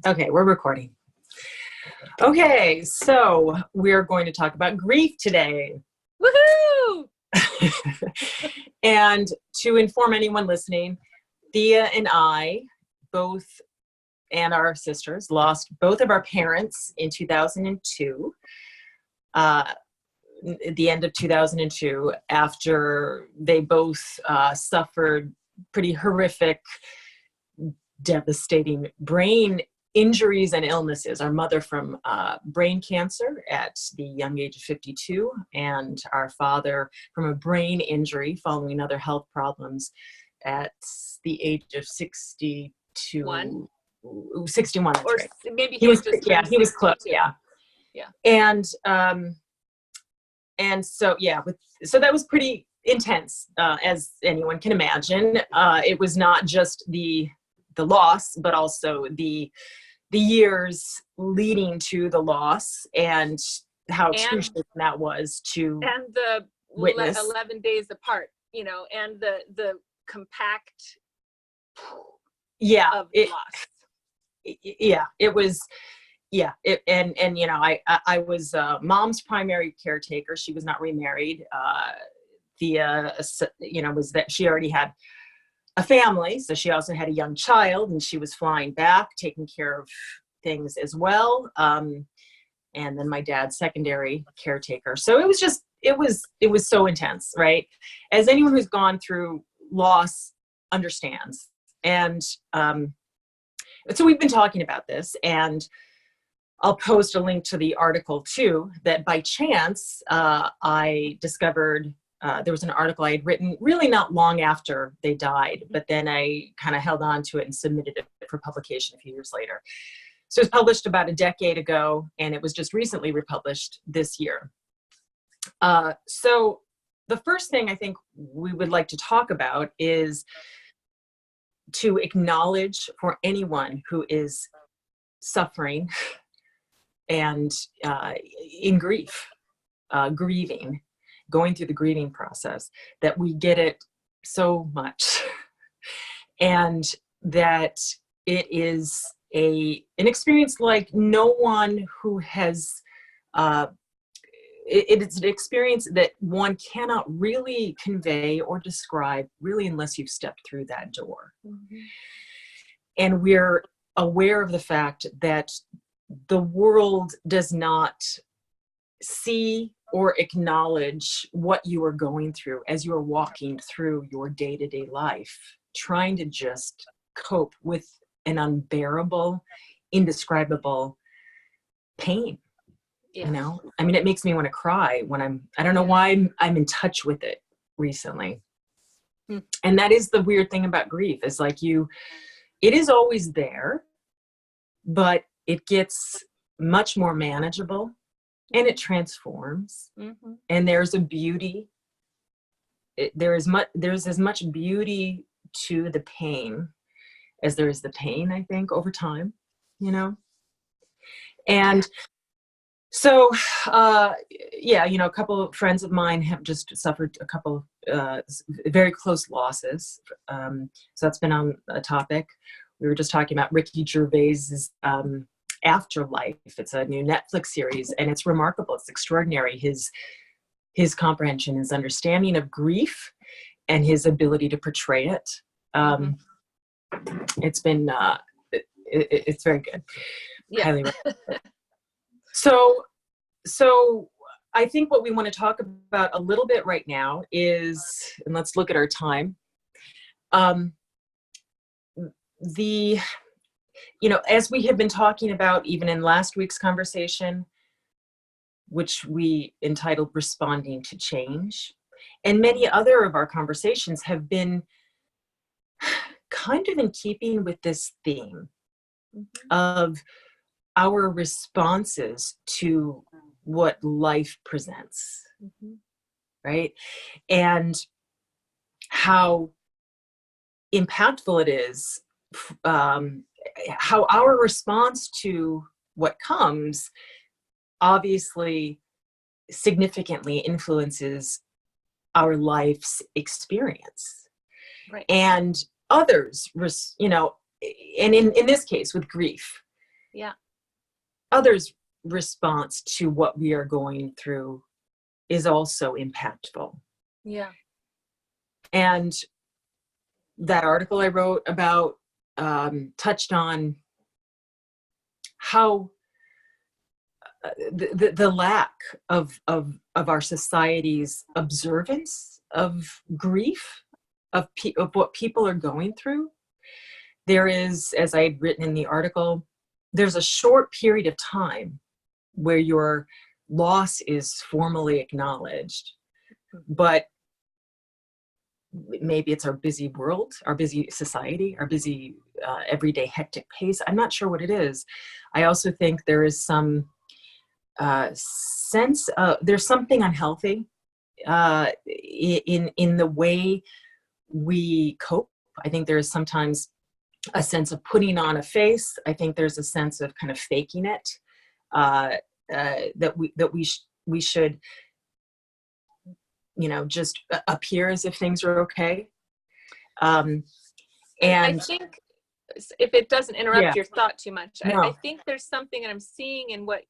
Okay, we're recording. Okay, so we're going to talk about grief today. Woohoo! And to inform anyone listening, Thea and I both, and our sisters, lost both of our parents in 2002, at the end of 2002, after they both suffered pretty horrific, devastating brain injuries and illnesses. Our mother from brain cancer at the young age of 52, and our father from a brain injury following other health problems at the age of 61. That's Or right. maybe He was, just yeah, he was close. Yeah. Yeah. And so, yeah, so that was pretty intense, as anyone can imagine. It was not just the loss, but also the years leading to the loss and how excruciating that was to and the witness. 11 days apart, and the compact of loss. Yeah, it was. Yeah, and I was mom's primary caretaker. She was not remarried. Was that she already had a family, so she also had a young child, and she was flying back, taking care of things as well. And then my dad's secondary caretaker. So it was so intense, right? As anyone who's gone through loss understands. And so we've been talking about this, and I'll post a link to the article too, that by chance I discovered. There was an article I had written really not long after they died, but then I kind of held on to it and submitted it for publication a few years later. So it was published about a decade ago, and it was just recently republished this year. So the first thing I think we would like to talk about is to acknowledge for anyone who is suffering and in grief, grieving, going through the grieving process, that we get it so much, and that it is an experience like no one who has. It's an experience that one cannot really convey or describe, really, unless you've stepped through that door. Mm-hmm. And we're aware of the fact that the world does not see or acknowledge what you are going through as you are walking through your day-to-day life, trying to just cope with an unbearable, indescribable pain. Yeah. I mean, it makes me want to cry when I don't know why I'm in touch with it recently. And that is the weird thing about grief, is like it is always there, but it gets much more manageable. And it transforms, mm-hmm. And there's a beauty. There's as much beauty to the pain as there is the pain, I think, over time, And so, a couple of friends of mine have just suffered a couple very close losses. So that's been on a topic. We were just talking about Ricky Gervais's Afterlife. It's a new Netflix series, and it's remarkable. It's extraordinary. His comprehension, his understanding of grief, and his ability to portray it. It's been it's very good. Yeah. Highly recommend. So I think what we want to talk about a little bit right now is, and let's look at our time. As we have been talking about, even in last week's conversation, which we entitled Responding to Change, and many other of our conversations have been kind of in keeping with this theme, mm-hmm. of our responses to what life presents, mm-hmm. right? And how impactful it is, how our response to what comes obviously significantly influences our life's experience. Right. And others, and in this case with grief, Yeah. others' response to what we are going through is also impactful. Yeah. And that article I wrote about touched on how the lack of our society's observance of grief, of what people are going through. There is, as I had written in the article, there's a short period of time where your loss is formally acknowledged, but maybe it's our busy world, our busy society, our busy everyday hectic pace. I'm not sure what it is. I also think there is some sense of, there's something unhealthy in the way we cope. I think there is sometimes a sense of putting on a face. I think there's a sense of kind of faking it, that we should, just appear as if things are okay. And I think, if it doesn't interrupt yeah, your thought too much, no, I think there's something that I'm seeing in what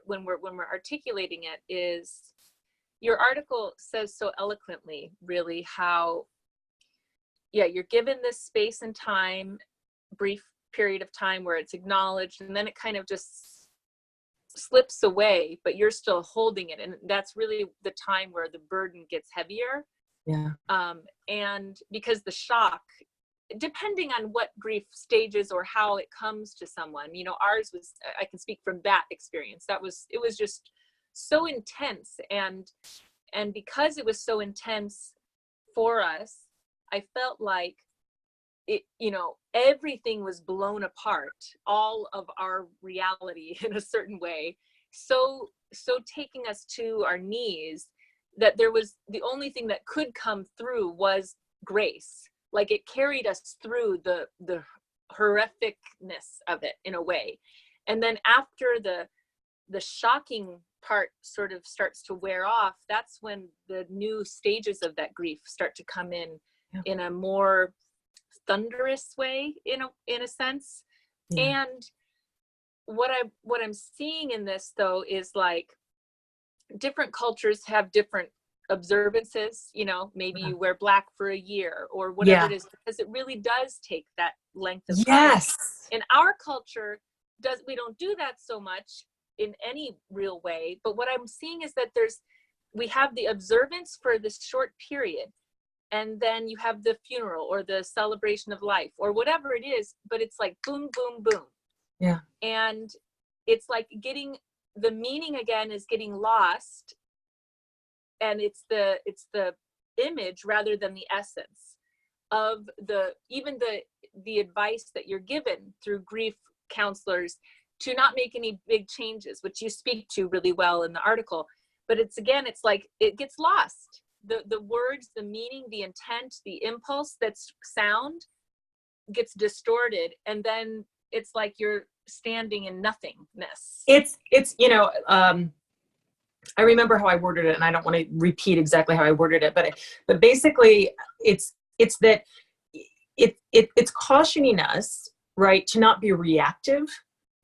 when we're articulating it, is your article says so eloquently, really, how, yeah, you're given this space and time, brief period of time where it's acknowledged, and then it kind of just slips away, but you're still holding it. And that's really the time where the burden gets heavier. yeah, and because the shock, depending on what grief stages or how it comes to someone, ours was, I can speak from that experience. It was just so intense. And because it was so intense for us, I felt like it, everything was blown apart, all of our reality in a certain way. So taking us to our knees, that there was, the only thing that could come through was grace. Like, it carried us through the horrificness of it in a way. And then after the shocking part sort of starts to wear off, that's when the new stages of that grief start to come in a more thunderous way, in a sense. yeah. And what I'm seeing in this, though, is like, different cultures have different observances. Maybe you wear black for a year or whatever Yeah. it is, because it really does take that length of time. Yes. In our culture, we don't do that so much in any real way. But what I'm seeing is that we have the observance for this short period, and then you have the funeral or the celebration of life or whatever it is, but it's like boom, boom, boom. Yeah. And it's like the meaning again is getting lost, and it's the image rather than the essence of even the advice that you're given through grief counselors, to not make any big changes, which you speak to really well in the article. But it's like it gets lost. The words, the meaning, the intent, the impulse that's sound gets distorted, and then it's like you're standing in nothingness. It's I remember how I worded it, and I don't want to repeat exactly how I worded it, but basically it's that it's cautioning us, right, to not be reactive.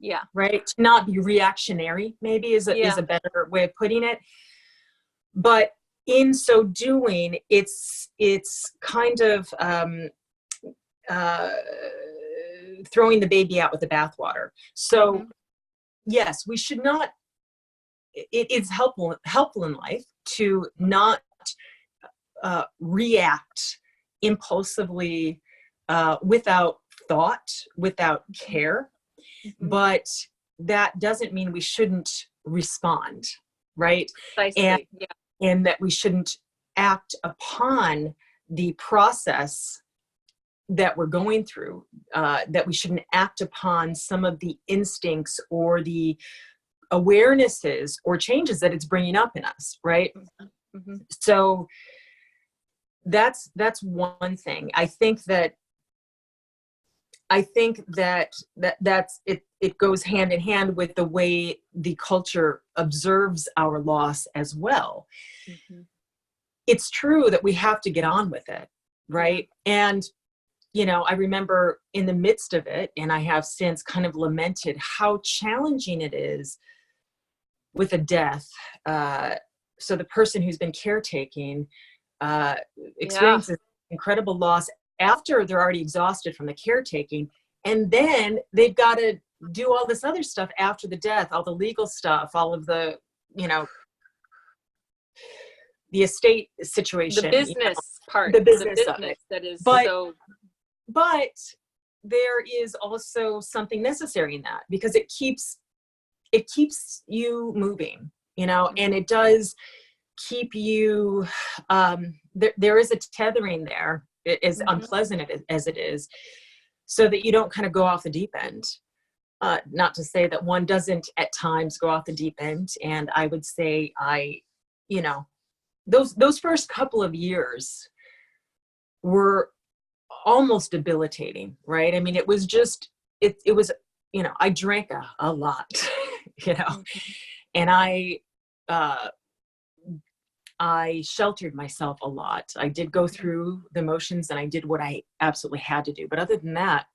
Yeah. Right. To not be reactionary, maybe is a better way of putting it. But in so doing, it's kind of throwing the baby out with the bathwater. So yes, we should not. It is helpful in life to not react impulsively, without thought, without care. But that doesn't mean we shouldn't respond, right? Precisely. And that we shouldn't act upon the process that we're going through, that we shouldn't act upon some of the instincts or the awarenesses or changes that it's bringing up in us, right? So that's one thing. I think that that's it. It goes hand in hand with the way the culture observes our loss as well. It's true that we have to get on with it, right? And I remember in the midst of it, and I have since kind of lamented how challenging it is with a death. So the person who's been caretaking Yeah. experiences incredible loss after they're already exhausted from the caretaking. And then they've got to do all this other stuff after the death, all the legal stuff, all of the, the estate situation, The business part, the business the of it. business that is But so. But there is also something necessary in that, because it keeps you moving, and it does keep you, there is a tethering there, as unpleasant as it is, so that you don't kind of go off the deep end. Not to say that one doesn't at times go off the deep end. And I would say those first couple of years were almost debilitating, right? I mean, it was just, it was, I drank a lot, and I sheltered myself a lot. I did go through the motions, and I did what I absolutely had to do. But other than that,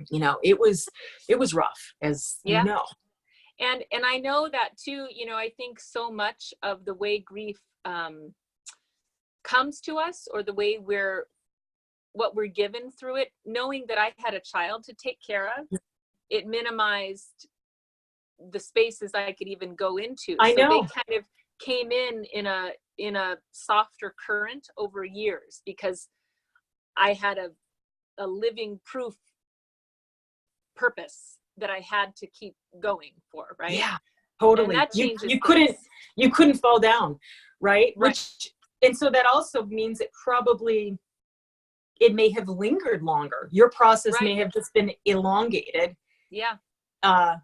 it was rough, as Yeah. you know. And I know that too, I think so much of the way grief comes to us, or the way what we're given through it, knowing that I had a child to take care of, it minimized the spaces I could even go into. I know. So they kind of came in a softer current over years, because I had a living proof purpose that I had to keep going for, right? Yeah, totally. And that changes you couldn't fall down, right? Right. And so that also means it may have lingered longer. Your process may have just been elongated. Yeah. But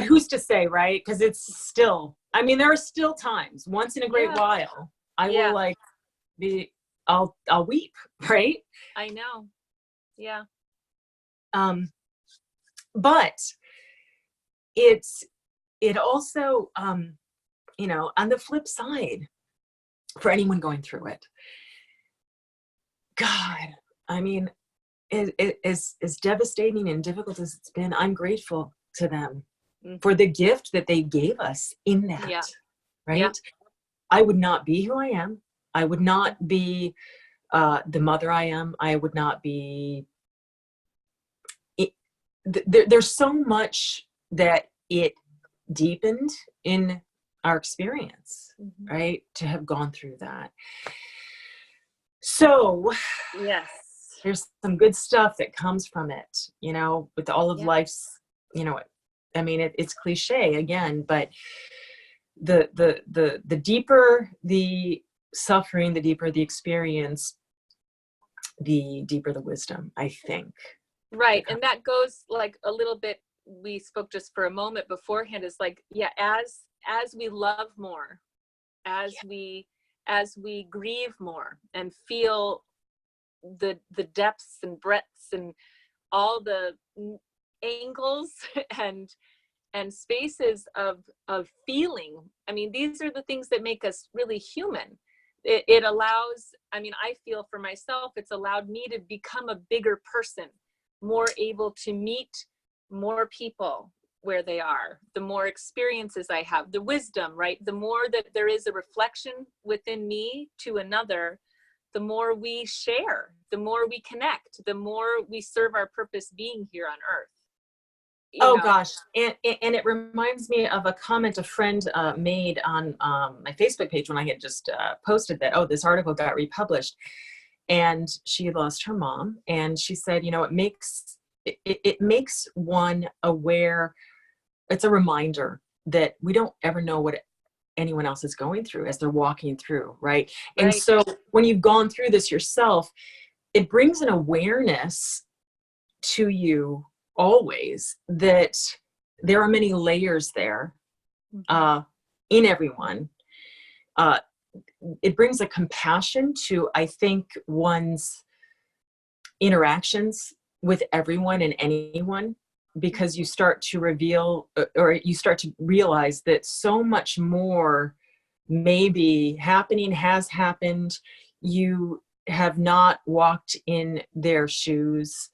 who's to say, right? Because it's still, there are still times, once in a great while, I will I'll weep, right? I know. Yeah. But it also, on the flip side, for anyone going through it, God, as devastating and difficult as it's been, I'm grateful to them for the gift that they gave us in that, right? Yeah. I would not be who I am. I would not be the mother I am. I would not be. There's so much that it deepened in our experience, right? To have gone through that. So, yes, there's some good stuff that comes from it, with all of life's, it's cliche again, but the deeper the suffering, the deeper the experience, the deeper the wisdom, I think. Right. And that goes like a little bit, we spoke just for a moment beforehand, is like, as we love more, as we grieve more and feel the depths and breadths and all the angles and spaces of feeling. These are the things that make us really human. It allows, I feel for myself, it's allowed me to become a bigger person, more able to meet more people where they are, the more experiences I have, the wisdom, right? The more that there is a reflection within me to another, the more we share, the more we connect, the more we serve our purpose being here on earth. Gosh. And it reminds me of a comment a friend made on my Facebook page when I had just posted that, this article got republished. And she lost her mom. And she said, it makes one aware. It's a reminder that we don't ever know what anyone else is going through as they're walking through, right? And so when you've gone through this yourself, it brings an awareness to you always that there are many layers there in everyone. It brings a compassion to, I think, one's interactions with everyone and anyone, because you start to reveal, or you start to realize that so much more may be happening, has happened. You have not walked in their shoes.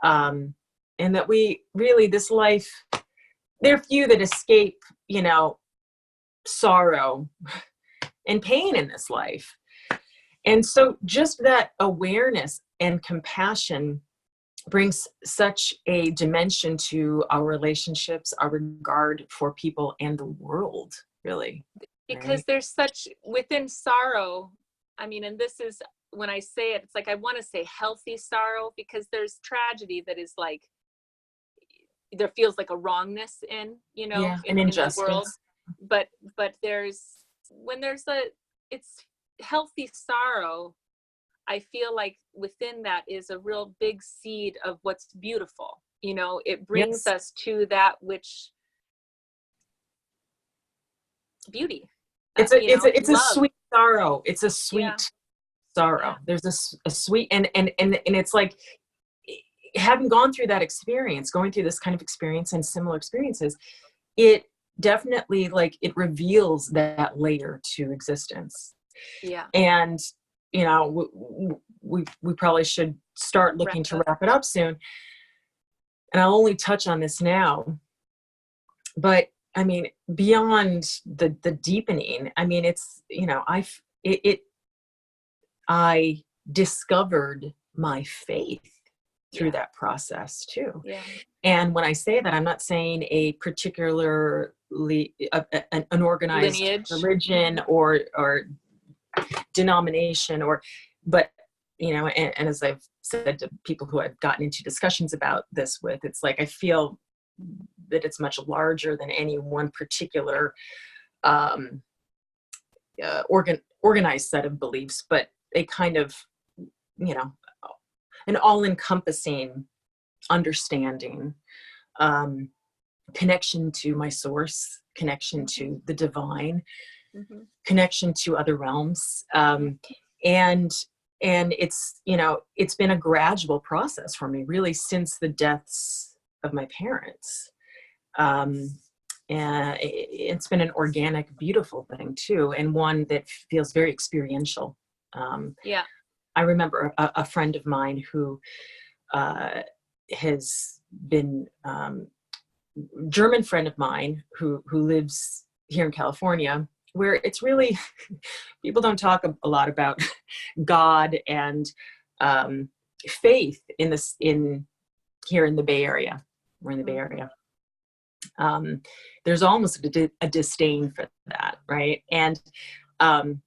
And that we really, this life, there are few that escape, sorrow and pain in this life. And so just that awareness and compassion brings such a dimension to our relationships, our regard for people and the world, really. Because right? there's such within sorrow. I mean, and this is when I say it, it's like I want to say healthy sorrow, because there's tragedy that is like there feels like a wrongness in, An in the world. injustice. But there's it's healthy sorrow. I feel like within that is a real big seed of what's beautiful. It brings Yes. us to that which beauty. It's a Love. sweet sorrow. It's a sweet Yeah. sorrow. Yeah. There's a sweet, and it's like, having gone through that experience, going through this kind of experience and similar experiences, it definitely, like, it reveals that layer to existence. Yeah. And we probably should start looking to wrap it up soon, and I'll only touch on this now, but I mean, beyond the deepening, I mean, it's, I discovered my faith through that process too. Yeah. And when I say that, I'm not saying a particularly an organized lineage, religion or denomination, but and as I've said to people who I've gotten into discussions about this with, it's like I feel that it's much larger than any one particular organized set of beliefs, but a kind of, an all-encompassing understanding, connection to my source, connection to the divine, connection to other realms, and it's it's been a gradual process for me, really, since the deaths of my parents. And it's been an organic, beautiful thing too, and one that feels very experiential. I remember a friend of mine who has been German friend of mine who lives here in California, where it's really people don't talk a lot about God and faith in here in the Bay Area. We're in the Bay Area. There's almost a disdain for that, right? And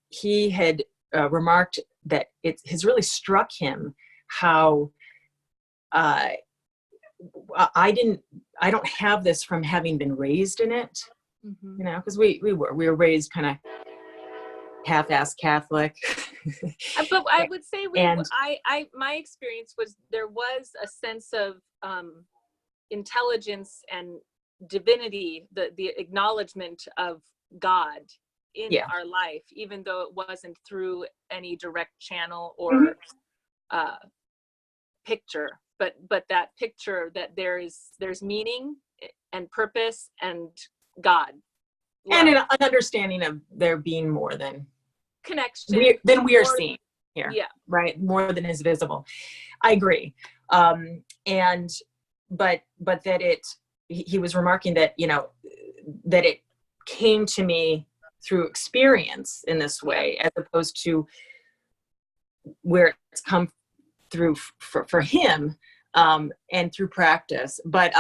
he had remarked that it has really struck him how I don't have this from having been raised in it, because we were raised kind of half-assed Catholic. But I would say my experience was there was a sense of intelligence and divinity, the acknowledgement of God in our life, even though it wasn't through any direct channel or picture, but that picture that there's meaning and purpose and God, love. And an understanding of there being more than connection than we are seeing here, right? More than is visible. I agree. And but that he was remarking that that it came to me through experience in this way, as opposed to where it's come through for him, and through practice. But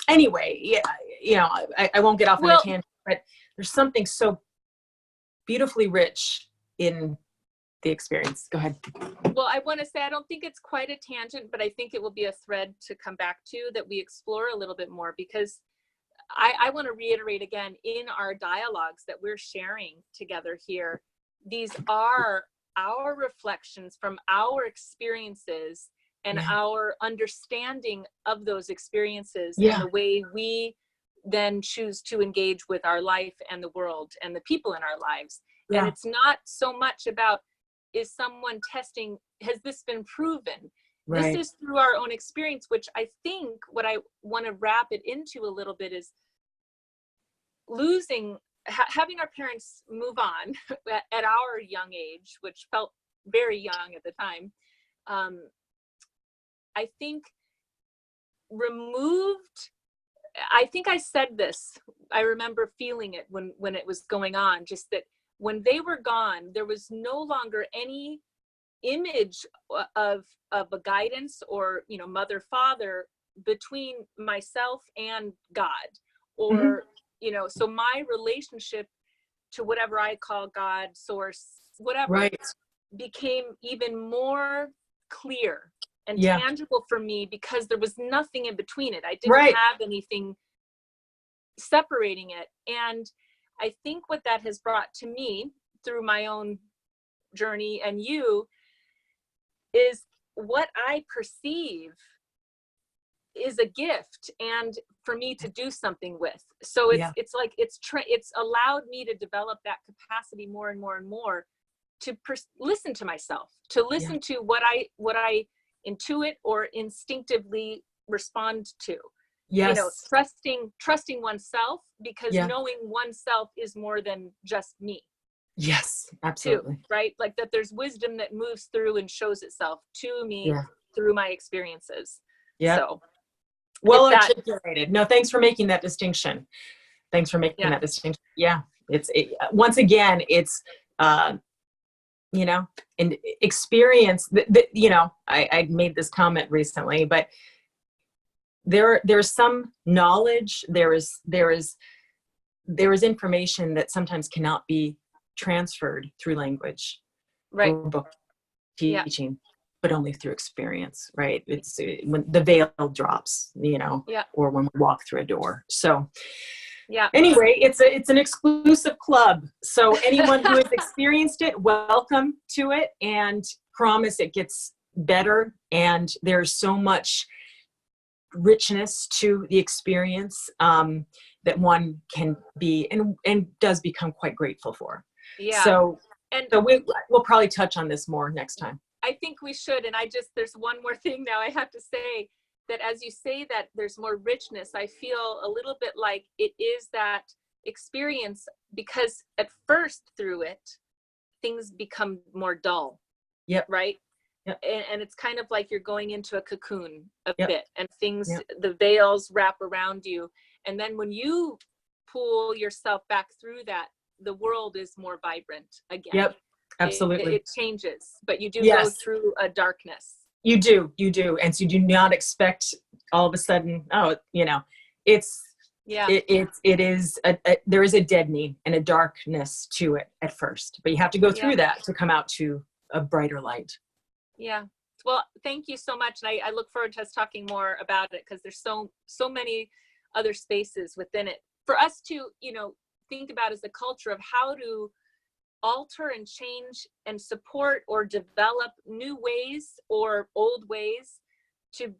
anyway, I won't get off on a tangent, but there's something so beautifully rich in the experience. Go ahead. Well, I want to say I don't think it's quite a tangent, but I think it will be a thread to come back to that we explore a little bit more, because I want to reiterate again, in our dialogues that we're sharing together here, these are our reflections from our experiences and our understanding of those experiences and the way we then choose to engage with our life and the world and the people in our lives. And it's not so much about, is someone testing, has this been proven? This is through our own experience, which I think what I want to wrap it into a little bit is having our parents move on at our young age, which felt very young at the time. I think removed, I think I said this, I remember feeling it when it was going on, just that when they were gone, there was no longer any image of a guidance or, you know, mother, father between myself and God, or, you know, so my relationship to whatever I call God, source, whatever, Right. became even more clear and Yeah. tangible for me, because there was nothing in between it. I didn't Right. have anything separating it. And I think what that has brought to me through my own journey and you is what I perceive is a gift, and for me to do something with. So it's like it's allowed me to develop that capacity more and more and more to listen to myself, to listen to what I intuit or instinctively respond to. Yes. You know, trusting oneself, because knowing oneself is more than just me. Yes, absolutely. Too, right? Like that there's wisdom that moves through and shows itself to me through my experiences. Yeah. So well articulated. No, thanks for making that distinction. Thanks for making that distinction. Yeah. Once again, it's, you know, and experience you know, I made this comment recently, but there's some knowledge, there is information that sometimes cannot be transferred through language or book teaching, but only through experience, right? It's when the veil drops, you know, or when we walk through a door. So anyway, it's an exclusive club. So anyone who has experienced it, welcome to it, and promise it gets better. And there's so much richness to the experience that one can be and does become quite grateful for. So we'll probably touch on this more next time. I think we should. And there's one more thing now I have to say, that as you say that there's more richness, I feel a little bit like it is that experience, because at first through it, things become more dull. Yep. Right. Yep. And it's kind of like you're going into a cocoon a bit, and things, the veils wrap around you. And then when you pull yourself back through that, the world is more vibrant again. Yep. Absolutely. It changes, but you do go through a darkness. You do. And so you do not expect all of a sudden, oh, you know, it's, it is, there is a deadening and a darkness to it at first, but you have to go through that to come out to a brighter light. Yeah. Well, thank you so much. And I look forward to us talking more about it, because there's so many other spaces within it for us to, you know, think about as a culture of how to alter and change and support or develop new ways or old ways to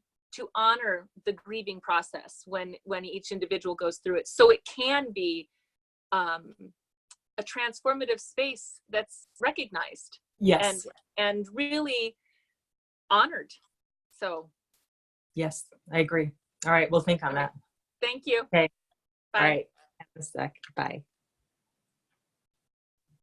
honor the grieving process when each individual goes through it, so it can be a transformative space that's recognized and really honored. So yes, I agree. All right, we'll think on that. Thank you. Okay. Bye. All right. Have a sec. Bye.